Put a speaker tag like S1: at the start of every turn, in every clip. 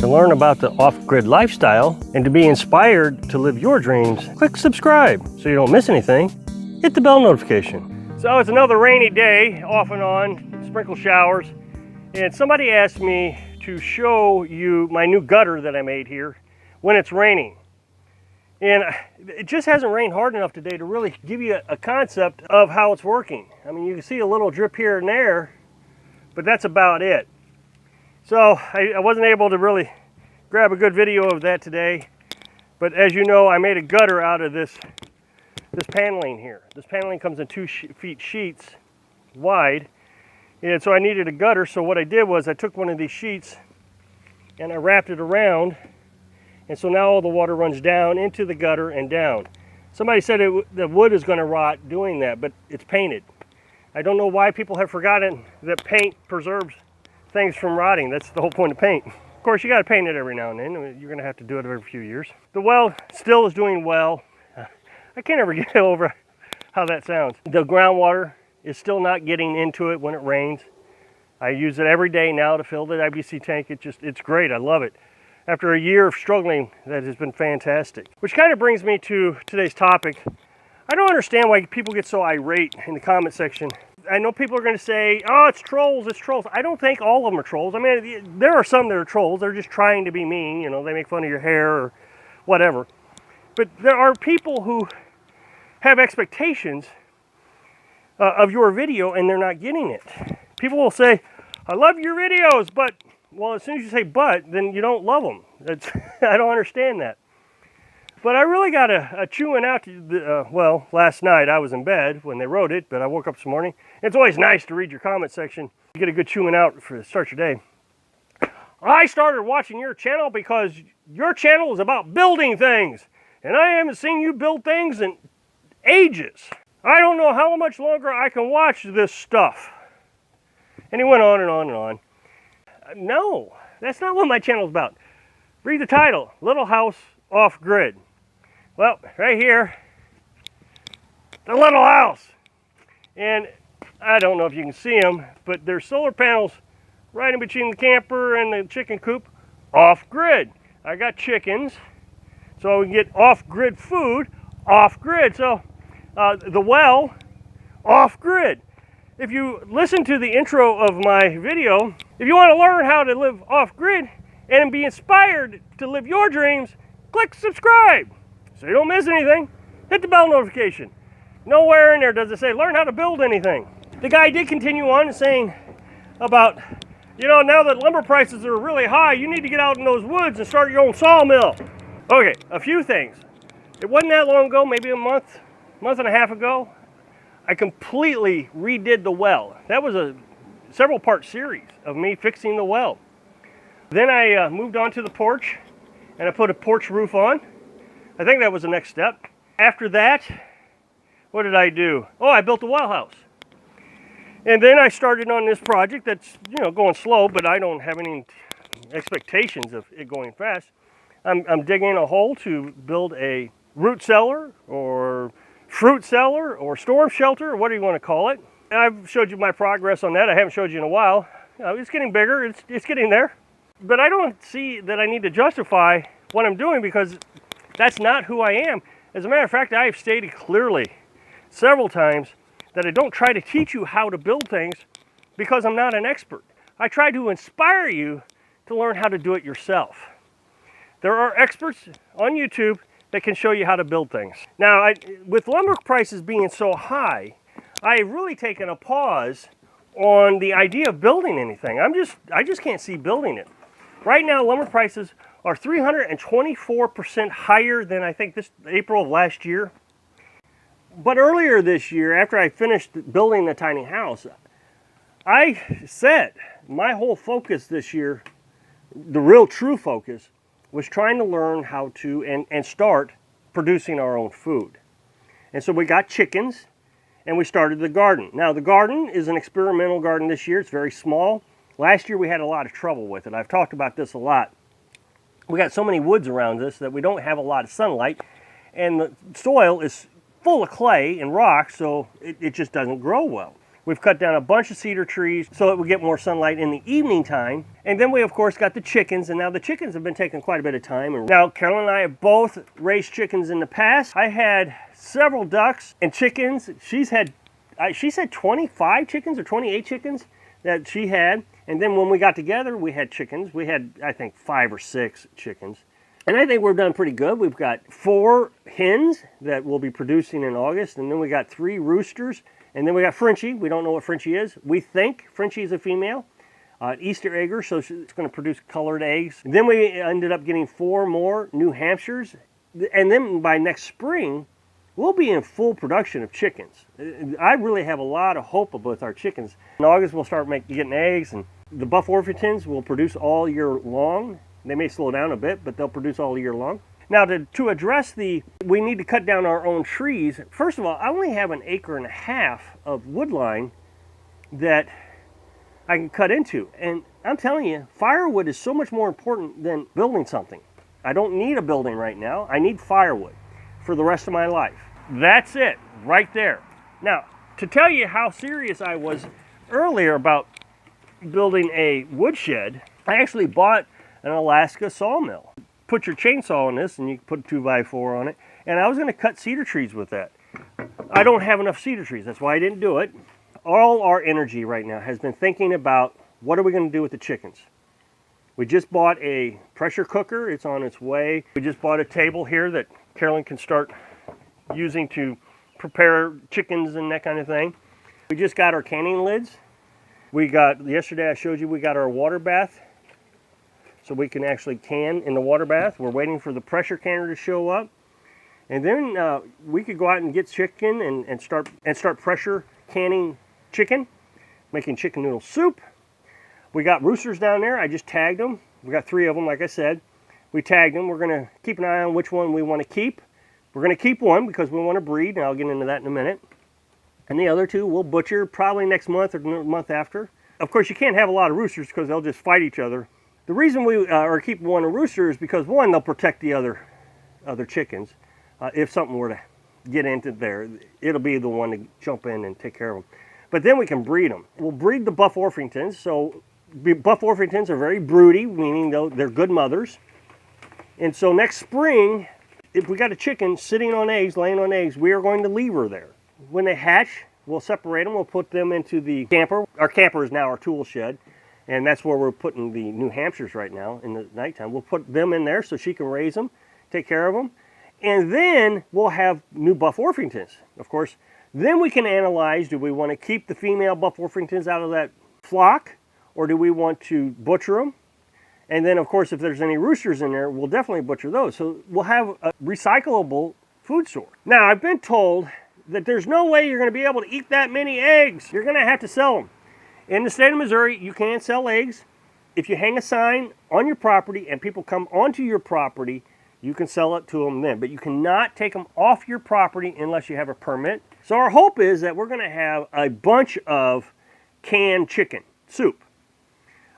S1: To learn about the off-grid lifestyle and to be inspired to live your dreams, click subscribe so you don't miss anything. Hit the bell notification. So it's another rainy day, off and on, sprinkle showers, and somebody asked me to show you my new gutter that I made here when it's raining. And it just hasn't rained hard enough today to really give you a concept of how it's working. I mean, you can see a little drip here and there, but that's about it. So I wasn't able to really grab a good video of that today. But as you know, I made a gutter out of this paneling here. This paneling comes in 2 feet sheets wide. And so I needed a gutter. So what I did was I took one of these sheets and I wrapped it around. And so now all the water runs down into the gutter and down. Somebody said the wood is going to rot doing that, but it's painted. I don't know why people have forgotten that paint preserves things from rotting. That's the whole point of paint. Of course, you got to paint it every now and then. You're going to have to do it every few years. The well still is doing well. I can't ever get over how that sounds. The groundwater is still not getting into it when it rains. I use it every day now to fill the IBC tank. It's great. I love it. After a year of struggling, that has been fantastic. Which kind of brings me to today's topic. I don't understand why people get so irate in the comment section. I know people are going to say, oh, it's trolls, it's trolls. I don't think all of them are trolls. I mean, there are some that are trolls. They're just trying to be mean. You know, they make fun of your hair or whatever. But there are people who have expectations of your video and they're not getting it. People will say, I love your videos, but... Well, as soon as you say but, then you don't love them. I don't understand that. But I really got a chewing out, well, last night I was in bed when they wrote it, but I woke up this morning. It's always nice to read your comment section. You get a good chewing out for start your day. I started watching your channel because your channel is about building things. And I haven't seen you build things in ages. I don't know how much longer I can watch this stuff. And he went on and on and on. No, that's not what my channel is about. Read the title, Little House Off Grid. Well, right here, the little house. And I don't know if you can see them, but there's solar panels right in between the camper and the chicken coop, off grid. I got chickens, so we can get off grid food, off grid. So the well, off grid. If you listen to the intro of my video, if you want to learn how to live off-grid and be inspired to live your dreams, click subscribe so you don't miss anything. Hit the bell notification. Nowhere in there does it say learn how to build anything. The guy did continue on saying about, you know, now that lumber prices are really high, you need to get out in those woods and start your own sawmill. Okay, a few things. It wasn't that long ago, maybe a month and a half ago, I completely redid the well. That was a several part series of me fixing the well. Then I moved on to the porch and I put a porch roof on. I think that was the next step. After that, what did I do? Oh, I built a well house. And then I started on this project that's, you know, going slow, but I don't have any expectations of it going fast. I'm digging a hole to build a root cellar or fruit cellar or storm shelter, or what do you want to call it. I've showed you my progress on that. I haven't showed you in a while. You know, it's getting bigger, it's getting there. But I don't see that I need to justify what I'm doing because that's not who I am. As a matter of fact, I have stated clearly several times that I don't try to teach you how to build things because I'm not an expert. I try to inspire you to learn how to do it yourself. There are experts on YouTube that can show you how to build things. Now, with lumber prices being so high, I've really taken a pause on the idea of building anything. I just can't see building it. Right now, lumber prices are 324% higher than I think this April of last year. But earlier this year, after I finished building the tiny house, I said my whole focus this year, the real true focus, was trying to learn how to and start producing our own food. And so we got chickens and we started the garden. Now the garden is an experimental garden this year. It's very small. Last year we had a lot of trouble with it. I've talked about this a lot. We got so many woods around us that we don't have a lot of sunlight, and the soil is full of clay and rocks, so it just doesn't grow well. We've cut down a bunch of cedar trees so it would get more sunlight in the evening time. And then we, of course, got the chickens. And now the chickens have been taking quite a bit of time. And now, Carolyn and I have both raised chickens in the past. I had several ducks and chickens. She said 25 chickens or 28 chickens that she had. And then when we got together, we had chickens. We had, I think, 5 or 6 chickens. And I think we're done pretty good. We've got 4 hens that will be producing in August. And then we got 3 roosters. And then we got Frenchie. We don't know what Frenchie is. We think Frenchie is a female. Easter egger, so it's going to produce colored eggs. And then we ended up getting 4 more New Hampshires. And then by next spring, we'll be in full production of chickens. I really have a lot of hope with our chickens. In August, we'll start getting eggs. And the Buff Orpingtons will produce all year long. They may slow down a bit, but they'll produce all year long. Now, to address we need to cut down our own trees. First of all, I only have 1.5 acres of wood line that I can cut into. And I'm telling you, firewood is so much more important than building something. I don't need a building right now. I need firewood for the rest of my life. That's it, right there. Now, to tell you how serious I was earlier about building a woodshed, I actually bought an Alaska sawmill. Put your chainsaw on this and you can put a 2x4 on it. And I was going to cut cedar trees with that. I don't have enough cedar trees. That's why I didn't do it. All our energy right now has been thinking about what are we going to do with the chickens. We just bought a pressure cooker. It's on its way. We just bought a table here that Carolyn can start using to prepare chickens and that kind of thing. We just got our canning lids. Yesterday I showed you we got our water bath. So we can actually can in the water bath. We're waiting for the pressure canner to show up. And then we could go out and get chicken and start pressure canning chicken, making chicken noodle soup. We got roosters down there. I just tagged them. We got 3 of them, like I said. We tagged them. We're going to keep an eye on which one we want to keep. We're going to keep one because we want to breed, and I'll get into that in a minute. And the other 2 we'll butcher probably next month or the month after. Of course, you can't have a lot of roosters because they'll just fight each other. The reason we are keeping one a rooster is because, one, they'll protect the other chickens. If something were to get into there, it'll be the one to jump in and take care of them. But then we can breed them. We'll breed the Buff Orpingtons. So Buff Orpingtons are very broody, meaning they're good mothers. And so next spring, if we got a chicken sitting on eggs, laying on eggs, we are going to leave her there. When they hatch, we'll separate them. We'll put them into the camper. Our camper is now our tool shed. And that's where we're putting the New Hampshires right now in the nighttime. We'll put them in there so she can raise them, take care of them. And then we'll have new Buff Orpingtons. Of course, then we can analyze, do we want to keep the female Buff Orpingtons out of that flock? Or do we want to butcher them? And then, of course, if there's any roosters in there, we'll definitely butcher those. So we'll have a recyclable food source. Now, I've been told that there's no way you're going to be able to eat that many eggs. You're going to have to sell them. In the state of Missouri, you can sell eggs. If you hang a sign on your property and people come onto your property, you can sell it to them then. But you cannot take them off your property unless you have a permit. So our hope is that we're going to have a bunch of canned chicken soup.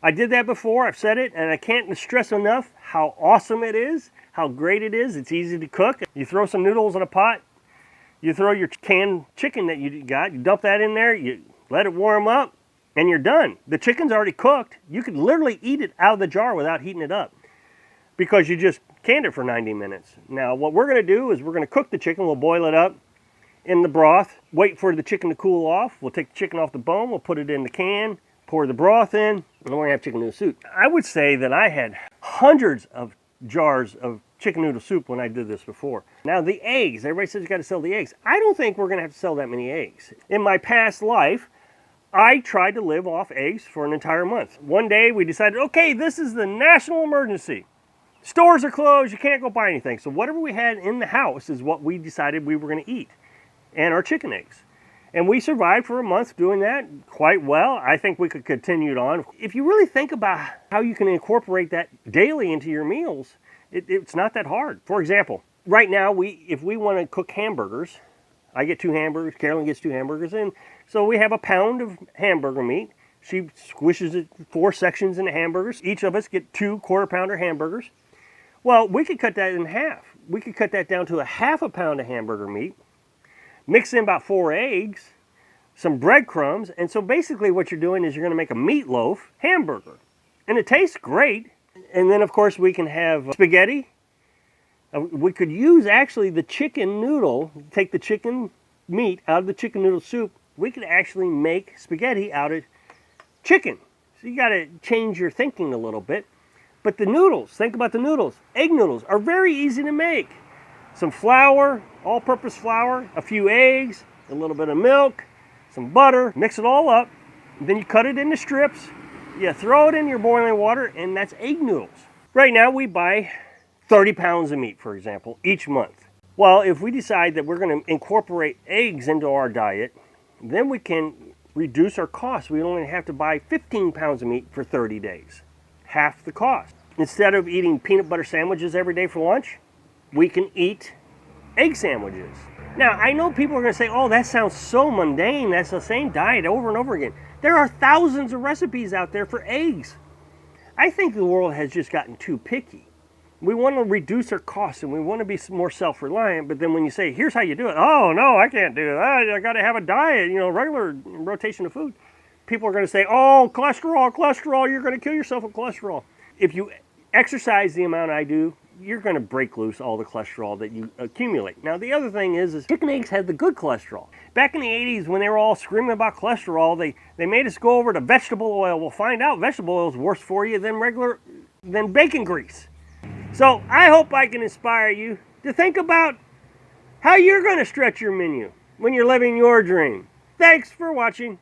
S1: I did that before, I've said it, and I can't stress enough how awesome it is, how great it is. It's easy to cook. You throw some noodles in a pot, you throw your canned chicken that you got, you dump that in there, you let it warm up, and you're done. The chicken's already cooked. You could literally eat it out of the jar without heating it up because you just canned it for 90 minutes. Now, what we're going to do is we're going to cook the chicken. We'll boil it up in the broth, wait for the chicken to cool off. We'll take the chicken off the bone. We'll put it in the can, pour the broth in, and we're going to have chicken noodle soup. I would say that I had hundreds of jars of chicken noodle soup when I did this before. Now, the eggs. Everybody says you got to sell the eggs. I don't think we're going to have to sell that many eggs. In my past life, I tried to live off eggs for an entire month. One day we decided, okay, this is the national emergency. Stores are closed, you can't go buy anything. So whatever we had in the house is what we decided we were going to eat, and our chicken eggs. And we survived for a month doing that quite well. I think we could continue it on. If you really think about how you can incorporate that daily into your meals, it's not that hard. For example, right now, if we want to cook hamburgers, I get 2 hamburgers, Carolyn gets 2 hamburgers, and so we have a pound of hamburger meat. She squishes it 4 sections into hamburgers. Each of us get 2 quarter-pounder hamburgers. Well, we could cut that in half. We could cut that down to a half a pound of hamburger meat, mix in about 4 eggs, some breadcrumbs. And so basically what you're doing is you're going to make a meatloaf hamburger. And it tastes great. And then, of course, we can have spaghetti. We could use actually the chicken noodle, take the chicken meat out of the chicken noodle soup. We could actually make spaghetti out of chicken. So you got to change your thinking a little bit. But the noodles, think about the noodles. Egg noodles are very easy to make. Some flour, all-purpose flour, a few eggs, a little bit of milk, some butter, mix it all up. Then you cut it into strips. You throw it in your boiling water, and that's egg noodles. Right now we buy 30 pounds of meat, for example, each month. Well, if we decide that we're going to incorporate eggs into our diet, then we can reduce our costs. We only have to buy 15 pounds of meat for 30 days, half the cost. Instead of eating peanut butter sandwiches every day for lunch, we can eat egg sandwiches. Now, I know people are going to say, oh, that sounds so mundane. That's the same diet over and over again. There are thousands of recipes out there for eggs. I think the world has just gotten too picky. We want to reduce our costs and we want to be more self-reliant, but then when you say, here's how you do it, oh, no, I can't do that. I got to have a diet, regular rotation of food. People are going to say, oh, cholesterol, you're going to kill yourself with cholesterol. If you exercise the amount I do, you're going to break loose all the cholesterol that you accumulate. Now, the other thing is chicken eggs had the good cholesterol. Back in the 80s, when they were all screaming about cholesterol, they made us go over to vegetable oil. We'll find out vegetable oil is worse for you than bacon grease. So I hope I can inspire you to think about how you're going to stretch your menu when you're living your dream. Thanks for watching.